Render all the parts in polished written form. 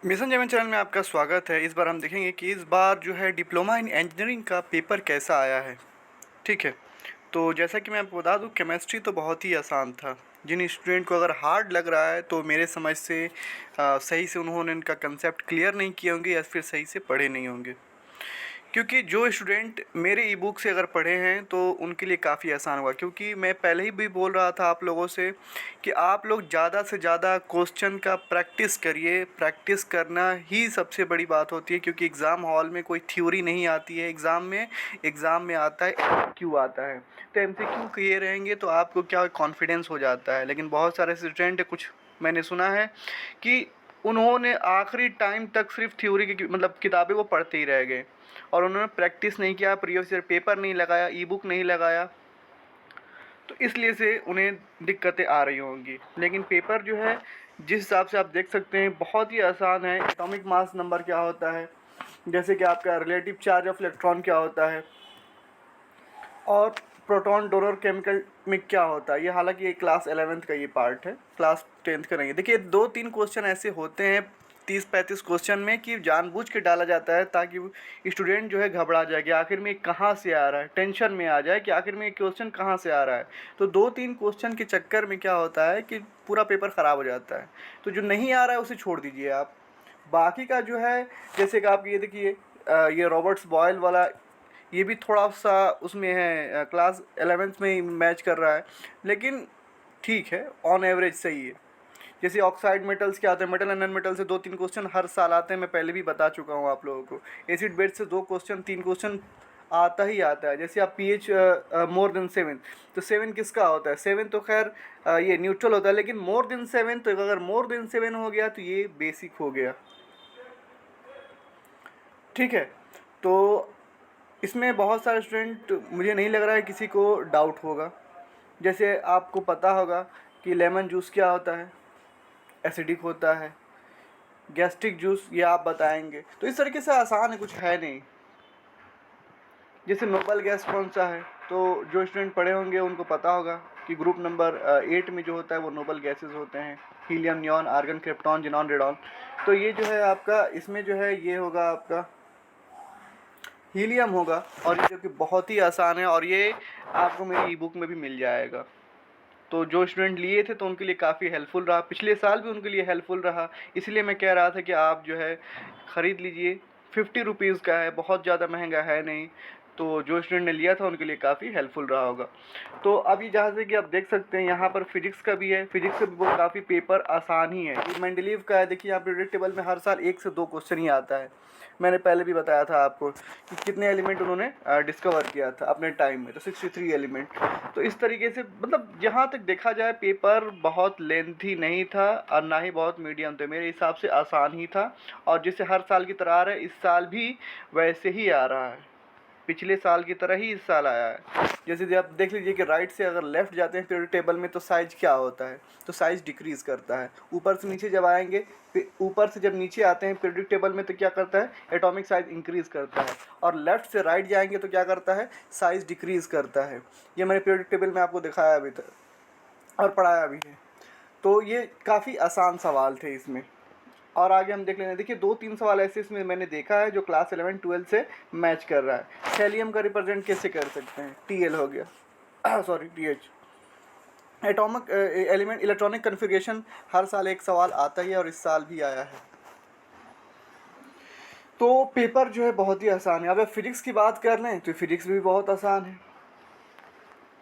Mission जेवन channel में आपका स्वागत है। इस बार हम देखेंगे कि इस बार जो है डिप्लोमा इन इंजीनियरिंग का पेपर कैसा आया है। ठीक है, तो जैसा कि मैं आपको बता दूं, केमिस्ट्री तो बहुत ही आसान था। जिन स्टूडेंट को अगर हार्ड लग रहा है तो मेरे समझ से सही से उन्होंने इनका कंसेप्ट क्लियर नहीं किए होंगे या फिर सही से पढ़े नहीं होंगे। क्योंकि जो स्टूडेंट मेरे ई बुक से अगर पढ़े हैं तो उनके लिए काफ़ी आसान हुआ, क्योंकि मैं पहले ही भी बोल रहा था आप लोगों से कि आप लोग ज़्यादा से ज़्यादा क्वेश्चन का प्रैक्टिस करिए। प्रैक्टिस करना ही सबसे बड़ी बात होती है, क्योंकि एग्ज़ाम हॉल में कोई थ्योरी नहीं आती है। एग्ज़ाम में आता है एमसीक्यू आता है। तो एमसीक्यू किए रहेंगे तो आपको क्या कॉन्फिडेंस हो जाता है। लेकिन बहुत सारे स्टूडेंट कुछ मैंने सुना है कि उन्होंने आखिरी टाइम तक सिर्फ थ्योरी की मतलब किताबें वो पढ़ते ही रह गए और उन्होंने प्रैक्टिस नहीं किया, प्रीवियस ईयर पेपर नहीं लगाया, ई बुक नहीं लगाया। तो इसलिए से उन्हें दिक्कतें आ रही होंगी। लेकिन पेपर जो है जिस हिसाब से आप देख सकते हैं बहुत ही आसान है। एटॉमिक मास नंबर क्या होता है, जैसे कि आपका रिलेटिव चार्ज ऑफ इलेक्ट्रॉन क्या होता है, और प्रोटॉन डोनर केमिकल में क्या होता है। ये हालांकि ये क्लास 11th का ये पार्ट है, क्लास 10th का नहीं है। देखिए 2-3 क्वेश्चन ऐसे होते हैं 30-35 क्वेश्चन में कि जानबूझ के डाला जाता है ताकि स्टूडेंट जो है घबरा जाए कि आखिर में कहाँ से आ रहा है, टेंशन में आ जाए कि आखिर में क्वेश्चन कहाँ से आ रहा है। तो 2-3 क्वेश्चन के चक्कर में क्या होता है कि पूरा पेपर ख़राब हो जाता है। तो जो नहीं आ रहा है उसे छोड़ दीजिए आप। बाकी का जो है, जैसे कि आप ये देखिए ये रॉबर्ट्स बॉयल वाला, ये भी थोड़ा सा उसमें है, क्लास 11th में ही मैच कर रहा है। लेकिन ठीक है, ऑन एवरेज सही है। जैसे ऑक्साइड मेटल्स क्या होते हैं, मेटल एंड नॉन मेटल से 2-3 क्वेश्चन हर साल आते हैं। मैं पहले भी बता चुका हूँ आप लोगों को। एसिड बेस से 2 क्वेश्चन 3 क्वेश्चन आता ही आता है। जैसे आप पीएच मोर देन 7, तो 7 किसका होता है? 7 तो खैर ये न्यूट्रल होता है, लेकिन मोर देन 7, तो अगर मोर देन 7 हो गया तो ये बेसिक हो गया। ठीक है, तो इसमें बहुत सारे स्टूडेंट, मुझे नहीं लग रहा है किसी को डाउट होगा। जैसे आपको पता होगा कि लेमन जूस क्या होता है, एसिडिक होता है। गैस्ट्रिक जूस ये आप बताएंगे, तो इस तरीके से आसान है, कुछ है नहीं। जैसे नोबल गैस कौन सा है, तो जो स्टूडेंट पढ़े होंगे उनको पता होगा कि ग्रुप नंबर 8 में जो होता है वो नोबल गैसेस होते हैं, helium, neon, argon, krypton, xenon, radon. तो ये जो है आपका, इसमें जो है ये होगा आपका हीलियम होगा। और ये जो कि बहुत ही आसान है और ये आपको मेरी ई बुक में भी मिल जाएगा। तो जो स्टूडेंट लिए थे तो उनके लिए काफ़ी हेल्पफुल रहा, पिछले साल भी उनके लिए हेल्पफुल रहा। इसलिए मैं कह रहा था कि आप जो है ख़रीद लीजिए। 50 रुपीज़ का है, बहुत ज़्यादा महंगा है नहीं। तो जो स्टूडेंट ने लिया था उनके लिए काफ़ी हेल्पफुल रहा होगा। तो अभी जहाँ से कि आप देख सकते हैं यहाँ पर फिजिक्स का भी है। फिजिक्स का भी वो काफ़ी पेपर आसान ही है। ये मेंडलीव का है। देखिए यहाँ पीरियोडिक टेबल में हर साल 1 से 2 क्वेश्चन ही आता है। मैंने पहले भी बताया था आपको कि कितने एलिमेंट उन्होंने डिस्कवर किया था अपने टाइम में, तो 63 एलिमेंट। तो इस तरीके से मतलब जहाँ तक देखा जाए पेपर बहुत लेंथी नहीं था और ना ही बहुत मीडियम थे, मेरे हिसाब से आसान ही था। और जैसे हर साल की तरह आ रहा है, इस साल भी वैसे ही आ रहा है, पिछले साल की तरह ही इस साल आया है। जैसे आप देख लीजिए कि राइट से अगर लेफ़्ट जाते हैं पीरियोडिक टेबल में तो साइज क्या होता है, तो साइज डिक्रीज़ करता है। ऊपर से नीचे जब आएंगे, ऊपर से जब नीचे आते हैं पीरियोडिक टेबल में तो क्या करता है, एटॉमिक साइज इंक्रीज़ करता है। और लेफ़्ट से राइट जाएंगे तो क्या करता है, साइज डिक्रीज़ करता है। ये मैंने पीरियोडिक टेबल में आपको दिखाया भी था और पढ़ाया भी है। तो ये काफ़ी आसान सवाल थे इसमें। और आगे हम देख लेंगे। देखिए 2-3 सवाल ऐसे इसमें मैंने देखा है जो क्लास 11-12 से मैच कर रहा है। हेलियम का रिप्रेजेंट कैसे कर सकते हैं, Tl हो गया sorry TH। Atomic element electronic configuration हर साल एक सवाल आता ही है और इस साल भी आया है। तो पेपर जो है बहुत ही आसान है। अब फिजिक्स की बात कर लें तो फिजिक्स भी बहुत आसान है।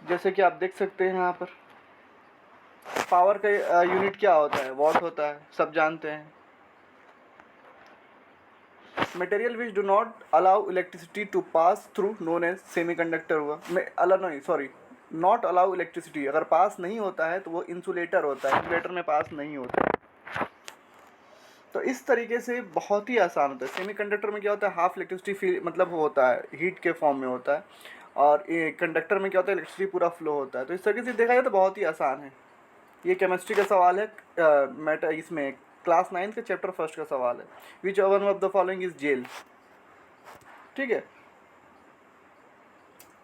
जैसे कि आप देख सकते हैं यहाँ पर पावर का यूनिट क्या होता है, वॉट होता है, सब जानते हैं। Material which do not allow electricity to pass through known as semiconductor हुआ। नहीं सॉरी, नॉट अलाउ इलेक्ट्रिसिटी, अगर पास नहीं होता है तो वो इंसुलेटर होता है, इंसुलेटर में पास नहीं होता है। तो इस तरीके से बहुत ही आसान होता है। सेमीकंडक्टर में क्या होता है, हाफ इलेक्ट्रिसिटी मतलब होता है, हीट के फॉर्म में होता है। और ये कंडक्टर में क्या होता है, इलेक्ट्रिसिटी पूरा फ्लो होता है। तो इस तरीके से देखा जाए तो बहुत ही आसान है। ये केमिस्ट्री का सवाल है, इसमें क्लास 9 के चैप्टर 1 का सवाल है। Which one of the following is gel. ठीक है,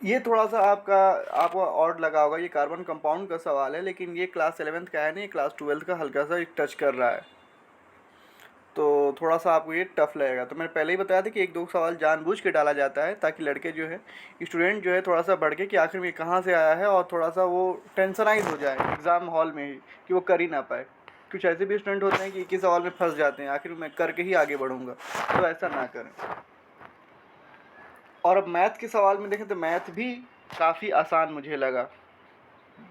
ये थोड़ा सा आपको ऑड लगा होगा, ये कार्बन कंपाउंड का सवाल है, लेकिन ये क्लास 11th का है नहीं, क्लास 12th का हल्का सा टच कर रहा है। तो थोड़ा सा आपको ये टफ लगेगा। तो मैंने पहले ही बताया था कि 1-2 सवाल जानबूझ के डाला जाता है ताकि लड़के जो है, स्टूडेंट जो है, थोड़ा सा भड़के कि आखिर में कहाँ से आया है, और थोड़ा सा वो टेंशनाइज हो जाए एग्ज़ाम हॉल में ही कि वो कर ही ना पाए। कुछ ऐसे भी स्टूडेंट होते हैं कि एक ही सवाल में फंस जाते हैं, आखिर मैं करके ही आगे बढ़ूँगा, तो ऐसा ना करें। और अब मैथ के सवाल में देखें तो मैथ भी काफ़ी आसान मुझे लगा।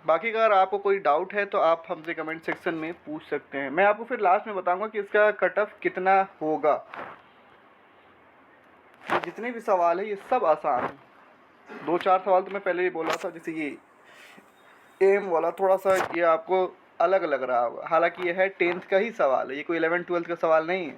बाकी अगर आपको कोई डाउट है तो आप हमसे कमेंट सेक्शन में पूछ सकते हैं। मैं आपको फिर लास्ट में बताऊंगा कि इसका कट ऑफ कितना होगा। ये जितने भी सवाल है ये सब आसान है। 2-4 सवाल तो मैं पहले ही बोला था, जैसे ये एम वाला थोड़ा सा ये आपको अलग लग रहा होगा, हालांकि ये है 10th का ही सवाल है, ये कोई 11th-12th का सवाल नहीं है।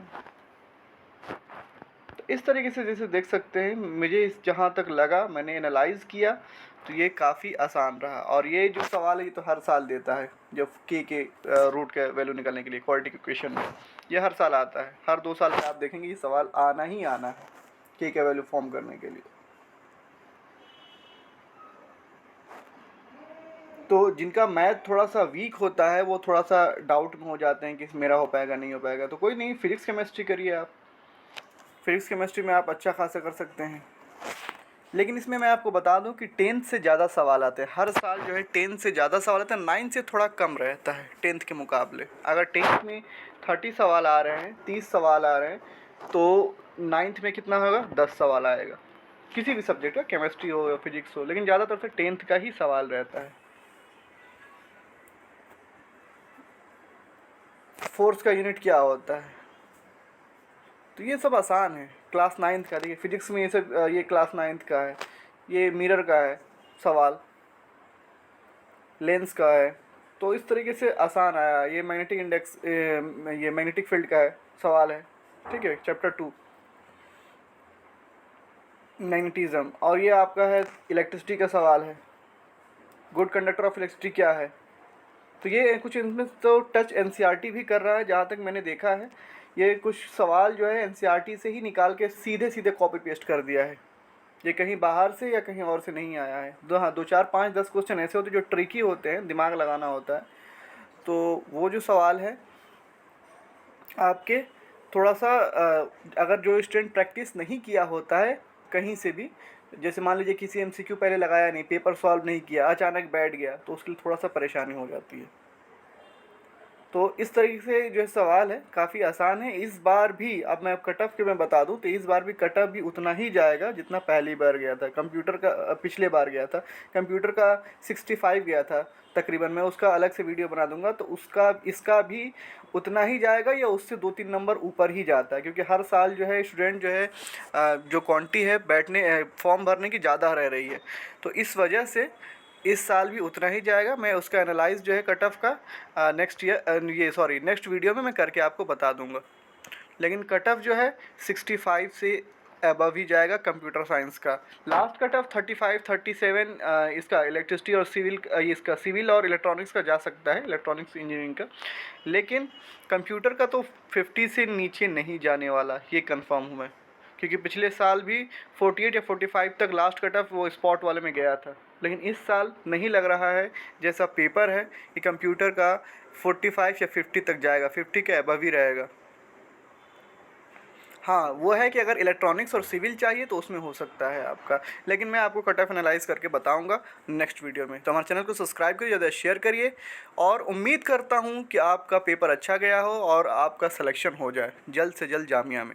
तो इस तरीके से जैसे देख सकते हैं, मुझे इस जहाँ तक लगा, मैंने एनालाइज़ किया तो ये काफ़ी आसान रहा। और ये जो सवाल है ये तो हर साल देता है, जब के रूट का वैल्यू निकालने के लिए क्वाड्रेटिक इक्वेशन में, ये हर साल आता है। हर 2 साल में आप देखेंगे ये सवाल आना ही आना है के का वैल्यू फॉर्म करने के लिए। तो जिनका मैथ थोड़ा सा वीक होता है वो थोड़ा सा डाउट में हो जाते हैं कि मेरा हो पाएगा नहीं हो पाएगा, तो कोई नहीं, फिजिक्स केमिस्ट्री करिए आप। फिजिक्स केमिस्ट्री में आप अच्छा खासा कर सकते हैं। लेकिन इसमें मैं आपको बता दूं कि 10th से ज़्यादा सवाल आते हैं हर साल, जो है 10th से ज़्यादा सवाल आते हैं। 9th से थोड़ा कम रहता है 10th के मुकाबले। अगर 10th में 30 सवाल आ रहे हैं, 30 सवाल आ रहे हैं, तो 9th में कितना होगा, 10 सवाल आएगा किसी भी सब्जेक्ट का, केमिस्ट्री हो या फिजिक्स हो। लेकिन ज़्यादातर से 10th का ही सवाल रहता है। फोर्स का यूनिट क्या होता है, तो ये सब आसान है। क्लास 9th का, देखिए फिजिक्स में ये सब ये क्लास 9th का है। ये मिरर का है सवाल, लेंस का है, तो इस तरीके से आसान आया। ये मैग्नेटिक इंडेक्स, ये मैग्नेटिक फील्ड का है सवाल है, ठीक है, चैप्टर 2 मैग्नेटिज्म। और ये आपका है इलेक्ट्रिसिटी का सवाल है, गुड कंडक्टर ऑफ इलेक्ट्रिसिटी क्या है। तो ये कुछ इनमें तो टच एनसीईआरटी भी कर रहा है, जहाँ तक मैंने देखा है। ये कुछ सवाल जो है एनसीईआरटी से ही निकाल के सीधे सीधे कॉपी पेस्ट कर दिया है, ये कहीं बाहर से या कहीं और से नहीं आया है। हाँ, 2-4-5-10 क्वेश्चन ऐसे होते हैं जो ट्रिकी होते हैं, दिमाग लगाना होता है। तो वो जो सवाल है आपके थोड़ा सा अगर जो स्टूडेंट प्रैक्टिस नहीं किया होता है कहीं से भी, जैसे मान लीजिए किसी एमसीक्यू पहले लगाया नहीं, पेपर सॉल्व नहीं किया, अचानक बैठ गया, तो उसके लिए थोड़ा सा परेशानी हो जाती है। तो इस तरीके से जो सवाल है काफ़ी आसान है। इस बार भी, अब मैं कट ऑफ के मैं बता दूं, तो इस बार भी कट ऑफ भी उतना ही जाएगा जितना पहली बार गया था। कंप्यूटर का पिछले बार गया था, कंप्यूटर का 65 गया था तकरीबन। मैं उसका अलग से वीडियो बना दूंगा, तो उसका इसका भी उतना ही जाएगा या उससे 2-3 नंबर ऊपर ही जाता है, क्योंकि हर साल जो है स्टूडेंट जो है जो क्वांटिटी है बैठने फॉर्म भरने की ज़्यादा रह रही है, तो इस वजह से इस साल भी उतना ही जाएगा। मैं उसका एनालाइज जो है कट ऑफ का नेक्स्ट वीडियो में मैं करके आपको बता दूंगा। लेकिन कट ऑफ जो है 65 से अबव ही जाएगा कंप्यूटर साइंस का। लास्ट कट ऑफ 35-37 इसका इलेक्ट्रिसिटी और सिविल, इसका सिविल और इलेक्ट्रॉनिक्स का जा सकता है, इलेक्ट्रॉनिक्स इंजीनियरिंग का। लेकिन कंप्यूटर का तो 50 से नीचे नहीं जाने वाला, ये कंफर्म हूँ मैं, क्योंकि पिछले साल भी 48 या 45 तक लास्ट कट ऑफ वो स्पॉट वाले में गया था। लेकिन इस साल नहीं लग रहा है, जैसा पेपर है, कि कंप्यूटर का 45 या 50 तक जाएगा, 50 के अबव ही रहेगा। हाँ, वो है कि अगर इलेक्ट्रॉनिक्स और सिविल चाहिए तो उसमें हो सकता है आपका। लेकिन मैं आपको कट ऑफ एनालाइज करके बताऊंगा नेक्स्ट वीडियो में। तो हमारे चैनल को सब्सक्राइब करिए, ज़्यादा शेयर करिए, और उम्मीद करता हूँ कि आपका पेपर अच्छा गया हो और आपका सिलेक्शन हो जाए जल्द से जल्द जामिया में।